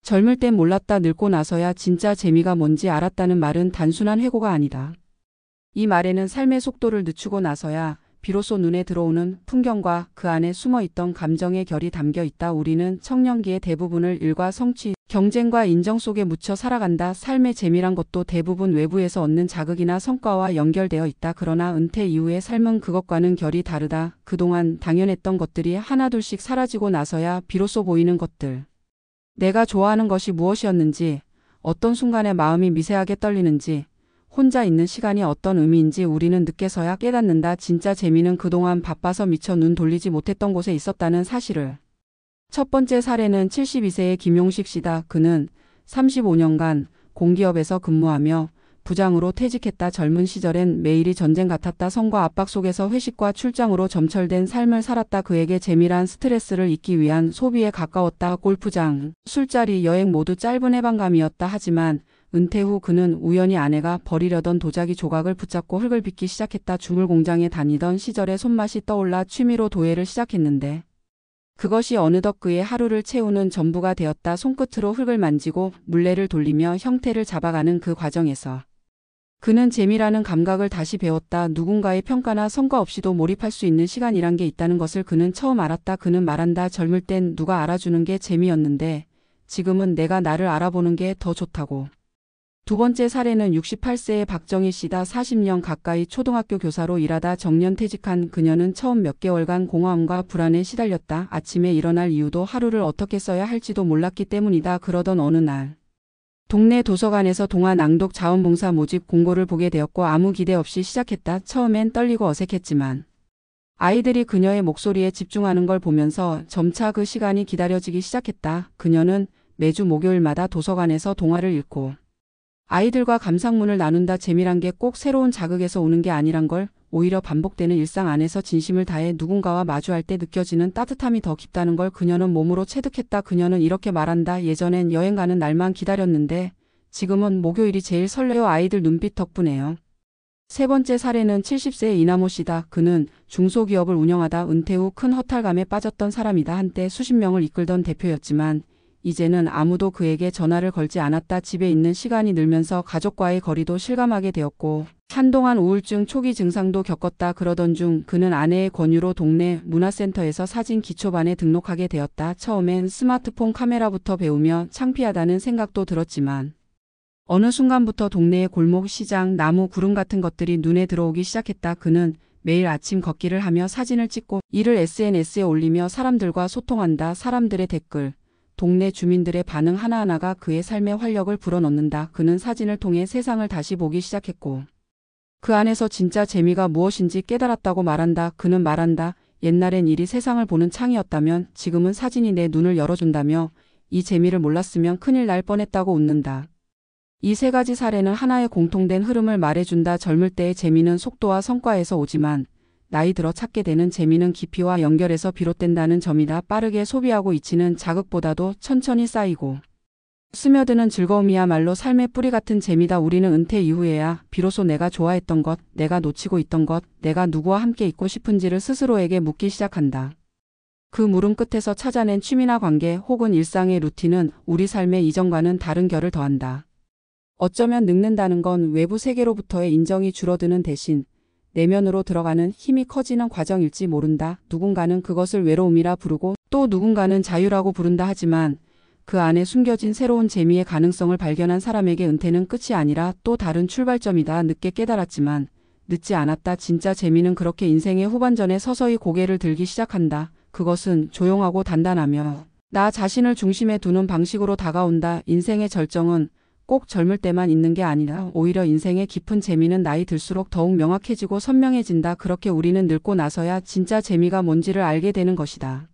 젊을 땐 몰랐다 늙고 나서야 진짜 재미가 뭔지 알았다는 말은 단순한 회고가 아니다. 이 말에는 삶의 속도를 늦추고 나서야 비로소 눈에 들어오는 풍경과 그 안에 숨어있던 감정의 결이 담겨 있다. 우리는 청년기의 대부분을 일과 성취, 경쟁과 인정 속에 묻혀 살아간다. 삶의 재미란 것도 대부분 외부에서 얻는 자극이나 성과와 연결되어 있다. 그러나 은퇴 이후의 삶은 그것과는 결이 다르다. 그동안 당연했던 것들이 하나둘씩 사라지고 나서야 비로소 보이는 것들. 내가 좋아하는 것이 무엇이었는지, 어떤 순간에 마음이 미세하게 떨리는지, 혼자 있는 시간이 어떤 의미인지 우리는 늦게서야 깨닫는다. 진짜 재미는 그동안 바빠서 미처 눈 돌리지 못했던 곳에 있었다는 사실을. 첫 번째 사례는 72세의 김용식 씨다. 그는 35년간 공기업에서 근무하며 부장으로 퇴직했다. 젊은 시절엔 매일이 전쟁 같았다. 성과 압박 속에서 회식과 출장으로 점철된 삶을 살았다. 그에게 재미란 스트레스를 잊기 위한 소비에 가까웠다. 골프장, 술자리, 여행 모두 짧은 해방감이었다. 하지만 은퇴 후 그는 우연히 아내가 버리려던 도자기 조각을 붙잡고 흙을 빚기 시작했다. 주물 공장에 다니던 시절의 손맛이 떠올라 취미로 도예를 시작했는데 그것이 어느덧 그의 하루를 채우는 전부가 되었다. 손끝으로 흙을 만지고 물레를 돌리며 형태를 잡아가는 그 과정에서 그는 재미라는 감각을 다시 배웠다. 누군가의 평가나 성과 없이도 몰입할 수 있는 시간이란 게 있다는 것을 그는 처음 알았다. 그는 말한다. 젊을 땐 누가 알아주는 게 재미였는데 지금은 내가 나를 알아보는 게 더 좋다고. 두 번째 사례는 68세의 박정희 씨다. 40년 가까이 초등학교 교사로 일하다 정년 퇴직한 그녀는 처음 몇 개월간 공허함과 불안에 시달렸다. 아침에 일어날 이유도 하루를 어떻게 써야 할지도 몰랐기 때문이다. 그러던 어느 날 동네 도서관에서 동화 낭독 자원봉사 모집 공고를 보게 되었고 아무 기대 없이 시작했다. 처음엔 떨리고 어색했지만 아이들이 그녀의 목소리에 집중하는 걸 보면서 점차 그 시간이 기다려지기 시작했다. 그녀는 매주 목요일마다 도서관에서 동화를 읽고 아이들과 감상문을 나눈다. 재미란 게 꼭 새로운 자극에서 오는 게 아니란 걸, 오히려 반복되는 일상 안에서 진심을 다해 누군가와 마주할 때 느껴지는 따뜻함이 더 깊다는 걸 그녀는 몸으로 체득했다. 그녀는 이렇게 말한다. 예전엔 여행 가는 날만 기다렸는데 지금은 목요일이 제일 설레요. 아이들 눈빛 덕분에요. 세 번째 사례는 70세의 이남호 씨다. 그는 중소기업을 운영하다 은퇴 후 큰 허탈감에 빠졌던 사람이다. 한때 수십 명을 이끌던 대표였지만 이제는 아무도 그에게 전화를 걸지 않았다. 집에 있는 시간이 늘면서 가족과의 거리도 실감하게 되었고 한동안 우울증 초기 증상도 겪었다. 그러던 중 그는 아내의 권유로 동네 문화센터에서 사진 기초반에 등록하게 되었다. 처음엔 스마트폰 카메라부터 배우며 창피하다는 생각도 들었지만 어느 순간부터 동네의 골목, 시장, 나무, 구름 같은 것들이 눈에 들어오기 시작했다. 그는 매일 아침 걷기를 하며 사진을 찍고 이를 SNS에 올리며 사람들과 소통한다. 사람들의 댓글, 동네 주민들의 반응 하나하나가 그의 삶에 활력을 불어넣는다. 그는 사진을 통해 세상을 다시 보기 시작했고 그 안에서 진짜 재미가 무엇인지 깨달았다고 말한다. 그는 말한다. 옛날엔 일이 세상을 보는 창이었다면 지금은 사진이 내 눈을 열어준다며 이 재미를 몰랐으면 큰일 날 뻔했다고 웃는다. 이 세 가지 사례는 하나의 공통된 흐름을 말해준다. 젊을 때의 재미는 속도와 성과에서 오지만 나이 들어 찾게 되는 재미는 깊이와 연결에서 비롯된다는 점이다. 빠르게 소비하고 잊히는 자극보다도 천천히 쌓이고 스며드는 즐거움이야말로 삶의 뿌리 같은 재미다. 우리는 은퇴 이후에야 비로소 내가 좋아했던 것, 내가 놓치고 있던 것, 내가 누구와 함께 있고 싶은지를 스스로에게 묻기 시작한다. 그 물음 끝에서 찾아낸 취미나 관계 혹은 일상의 루틴은 우리 삶의 이전과는 다른 결을 더한다. 어쩌면 늙는다는 건 외부 세계로부터의 인정이 줄어드는 대신 내면으로 들어가는 힘이 커지는 과정일지 모른다. 누군가는 그것을 외로움이라 부르고 또 누군가는 자유라고 부른다. 하지만 그 안에 숨겨진 새로운 재미의 가능성을 발견한 사람에게 은퇴는 끝이 아니라 또 다른 출발점이다. 늦게 깨달았지만 늦지 않았다. 진짜 재미는 그렇게 인생의 후반전에 서서히 고개를 들기 시작한다. 그것은 조용하고 단단하며 나 자신을 중심에 두는 방식으로 다가온다. 인생의 절정은 꼭 젊을 때만 있는 게 아니라 오히려 인생의 깊은 재미는 나이 들수록 더욱 명확해지고 선명해진다. 그렇게 우리는 늙고 나서야 진짜 재미가 뭔지를 알게 되는 것이다.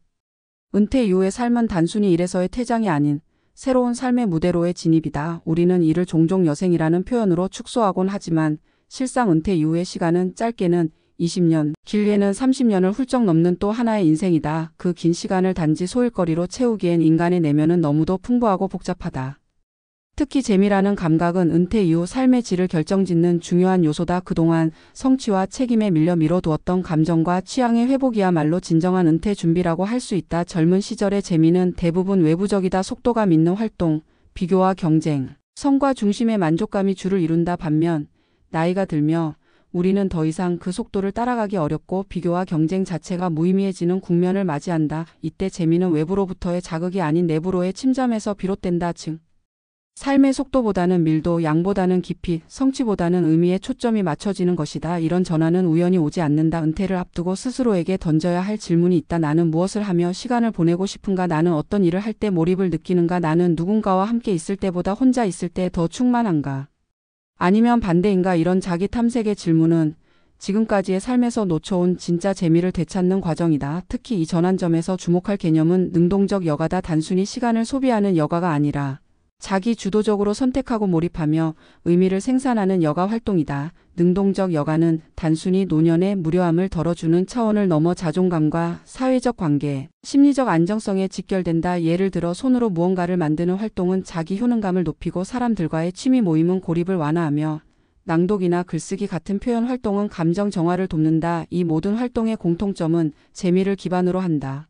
은퇴 이후의 삶은 단순히 일에서의 퇴장이 아닌 새로운 삶의 무대로의 진입이다. 우리는 이를 종종 여생이라는 표현으로 축소하곤 하지만 실상 은퇴 이후의 시간은 짧게는 20년, 길게는 30년을 훌쩍 넘는 또 하나의 인생이다. 그 긴 시간을 단지 소일거리로 채우기엔 인간의 내면은 너무도 풍부하고 복잡하다. 특히 재미라는 감각은 은퇴 이후 삶의 질을 결정짓는 중요한 요소다. 그동안 성취와 책임에 밀려 미뤄두었던 감정과 취향의 회복이야말로 진정한 은퇴 준비라고 할 수 있다. 젊은 시절의 재미는 대부분 외부적이다. 속도감 있는 활동, 비교와 경쟁, 성과 중심의 만족감이 주를 이룬다. 반면 나이가 들며 우리는 더 이상 그 속도를 따라가기 어렵고 비교와 경쟁 자체가 무의미해지는 국면을 맞이한다. 이때 재미는 외부로부터의 자극이 아닌 내부로의 침잠에서 비롯된다. 즉 삶의 속도보다는 밀도, 양보다는 깊이, 성취보다는 의미에 초점이 맞춰지는 것이다. 이런 전환은 우연히 오지 않는다. 은퇴를 앞두고 스스로에게 던져야 할 질문이 있다. 나는 무엇을 하며 시간을 보내고 싶은가? 나는 어떤 일을 할 때 몰입을 느끼는가? 나는 누군가와 함께 있을 때보다 혼자 있을 때 더 충만한가? 아니면 반대인가? 이런 자기 탐색의 질문은 지금까지의 삶에서 놓쳐온 진짜 재미를 되찾는 과정이다. 특히 이 전환점에서 주목할 개념은 능동적 여가다. 단순히 시간을 소비하는 여가가 아니라 자기 주도적으로 선택하고 몰입하며 의미를 생산하는 여가 활동이다. 능동적 여가는 단순히 노년의 무료함을 덜어주는 차원을 넘어 자존감과 사회적 관계, 심리적 안정성에 직결된다. 예를 들어 손으로 무언가를 만드는 활동은 자기 효능감을 높이고 사람들과의 취미 모임은 고립을 완화하며 낭독이나 글쓰기 같은 표현 활동은 감정 정화를 돕는다. 이 모든 활동의 공통점은 재미를 기반으로 한다.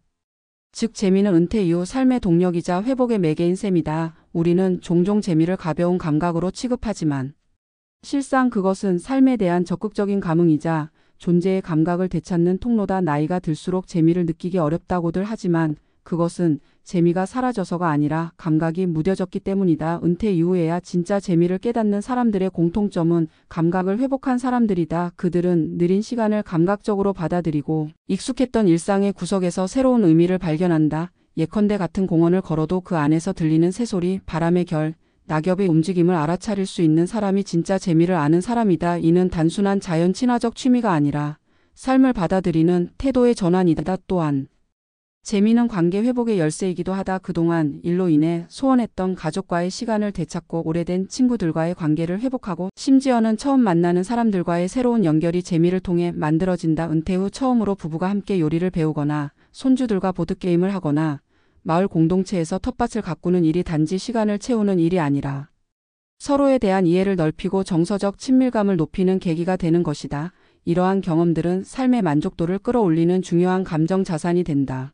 즉 재미는 은퇴 이후 삶의 동력이자 회복의 매개인 셈이다. 우리는 종종 재미를 가벼운 감각으로 취급하지만 실상 그것은 삶에 대한 적극적인 감흥이자 존재의 감각을 되찾는 통로다. 나이가 들수록 재미를 느끼기 어렵다고들 하지만 그것은 재미가 사라져서가 아니라 감각이 무뎌졌기 때문이다. 은퇴 이후에야 진짜 재미를 깨닫는 사람들의 공통점은 감각을 회복한 사람들이다. 그들은 느린 시간을 감각적으로 받아들이고 익숙했던 일상의 구석에서 새로운 의미를 발견한다. 예컨대 같은 공원을 걸어도 그 안에서 들리는 새소리, 바람의 결, 낙엽의 움직임을 알아차릴 수 있는 사람이 진짜 재미를 아는 사람이다. 이는 단순한 자연 친화적 취미가 아니라 삶을 받아들이는 태도의 전환이다. 또한 재미는 관계 회복의 열쇠이기도 하다. 그동안 일로 인해 소원했던 가족과의 시간을 되찾고 오래된 친구들과의 관계를 회복하고 심지어는 처음 만나는 사람들과의 새로운 연결이 재미를 통해 만들어진다. 은퇴 후 처음으로 부부가 함께 요리를 배우거나 손주들과 보드게임을 하거나 마을 공동체에서 텃밭을 가꾸는 일이 단지 시간을 채우는 일이 아니라 서로에 대한 이해를 넓히고 정서적 친밀감을 높이는 계기가 되는 것이다. 이러한 경험들은 삶의 만족도를 끌어올리는 중요한 감정 자산이 된다.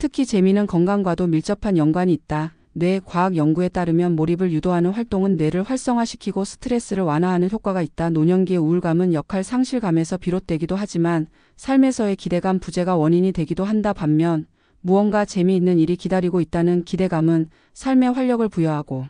특히 재미는 건강과도 밀접한 연관이 있다. 뇌 과학 연구에 따르면 몰입을 유도하는 활동은 뇌를 활성화시키고 스트레스를 완화하는 효과가 있다. 노년기의 우울감은 역할 상실감에서 비롯되기도 하지만 삶에서의 기대감 부재가 원인이 되기도 한다. 반면 무언가 재미있는 일이 기다리고 있다는 기대감은 삶에 활력을 부여하고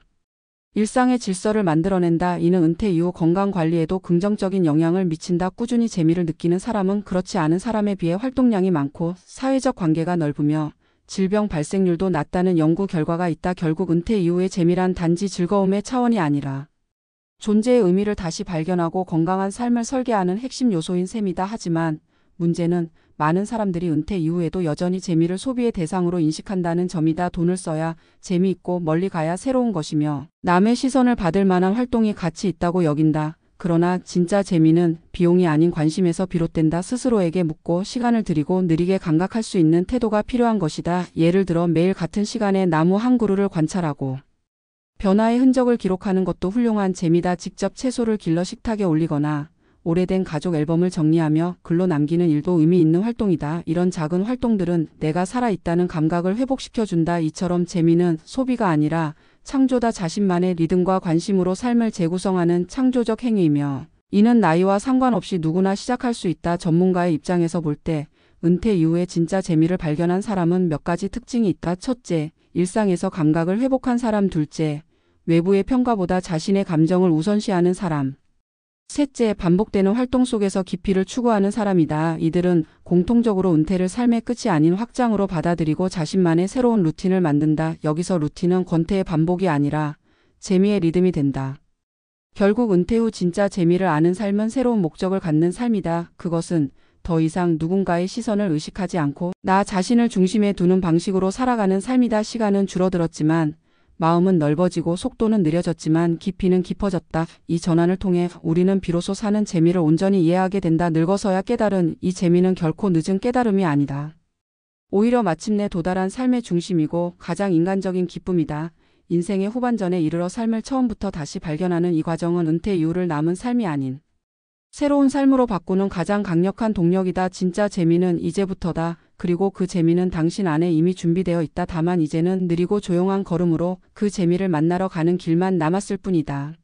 일상의 질서를 만들어낸다. 이는 은퇴 이후 건강관리에도 긍정적인 영향을 미친다. 꾸준히 재미를 느끼는 사람은 그렇지 않은 사람에 비해 활동량이 많고 사회적 관계가 넓으며 질병 발생률도 낮다는 연구 결과가 있다. 결국 은퇴 이후의 재미란 단지 즐거움의 차원이 아니라 존재의 의미를 다시 발견하고 건강한 삶을 설계하는 핵심 요소인 셈이다. 하지만 문제는 많은 사람들이 은퇴 이후에도 여전히 재미를 소비의 대상으로 인식한다는 점이다. 돈을 써야 재미있고 멀리 가야 새로운 것이며 남의 시선을 받을 만한 활동이 가치 있다고 여긴다. 그러나 진짜 재미는 비용이 아닌 관심에서 비롯된다. 스스로에게 묻고 시간을 들이고 느리게 감각할 수 있는 태도가 필요한 것이다. 예를 들어 매일 같은 시간에 나무 한 그루를 관찰하고 변화의 흔적을 기록하는 것도 훌륭한 재미다. 직접 채소를 길러 식탁에 올리거나 오래된 가족 앨범을 정리하며 글로 남기는 일도 의미 있는 활동이다. 이런 작은 활동들은 내가 살아있다는 감각을 회복시켜준다. 이처럼 재미는 소비가 아니라 창조다. 자신만의 리듬과 관심으로 삶을 재구성하는 창조적 행위이며 이는 나이와 상관없이 누구나 시작할 수 있다. 전문가의 입장에서 볼 때 은퇴 이후에 진짜 재미를 발견한 사람은 몇 가지 특징이 있다. 첫째, 일상에서 감각을 회복한 사람. 둘째, 외부의 평가보다 자신의 감정을 우선시하는 사람. 셋째, 반복되는 활동 속에서 깊이를 추구하는 사람이다. 이들은 공통적으로 은퇴를 삶의 끝이 아닌 확장으로 받아들이고 자신만의 새로운 루틴을 만든다. 여기서 루틴은 권태의 반복이 아니라 재미의 리듬이 된다. 결국 은퇴 후 진짜 재미를 아는 삶은 새로운 목적을 갖는 삶이다. 그것은 더 이상 누군가의 시선을 의식하지 않고 나 자신을 중심에 두는 방식으로 살아가는 삶이다. 시간은 줄어들었지만 마음은 넓어지고 속도는 느려졌지만 깊이는 깊어졌다. 이 전환을 통해 우리는 비로소 사는 재미를 온전히 이해하게 된다. 늙어서야 깨달은 이 재미는 결코 늦은 깨달음이 아니다. 오히려 마침내 도달한 삶의 중심이고 가장 인간적인 기쁨이다. 인생의 후반전에 이르러 삶을 처음부터 다시 발견하는 이 과정은 은퇴 이후를 남은 삶이 아닌 새로운 삶으로 바꾸는 가장 강력한 동력이다. 진짜 재미는 이제부터다. 그리고 그 재미는 당신 안에 이미 준비되어 있다. 다만 이제는 느리고 조용한 걸음으로 그 재미를 만나러 가는 길만 남았을 뿐이다.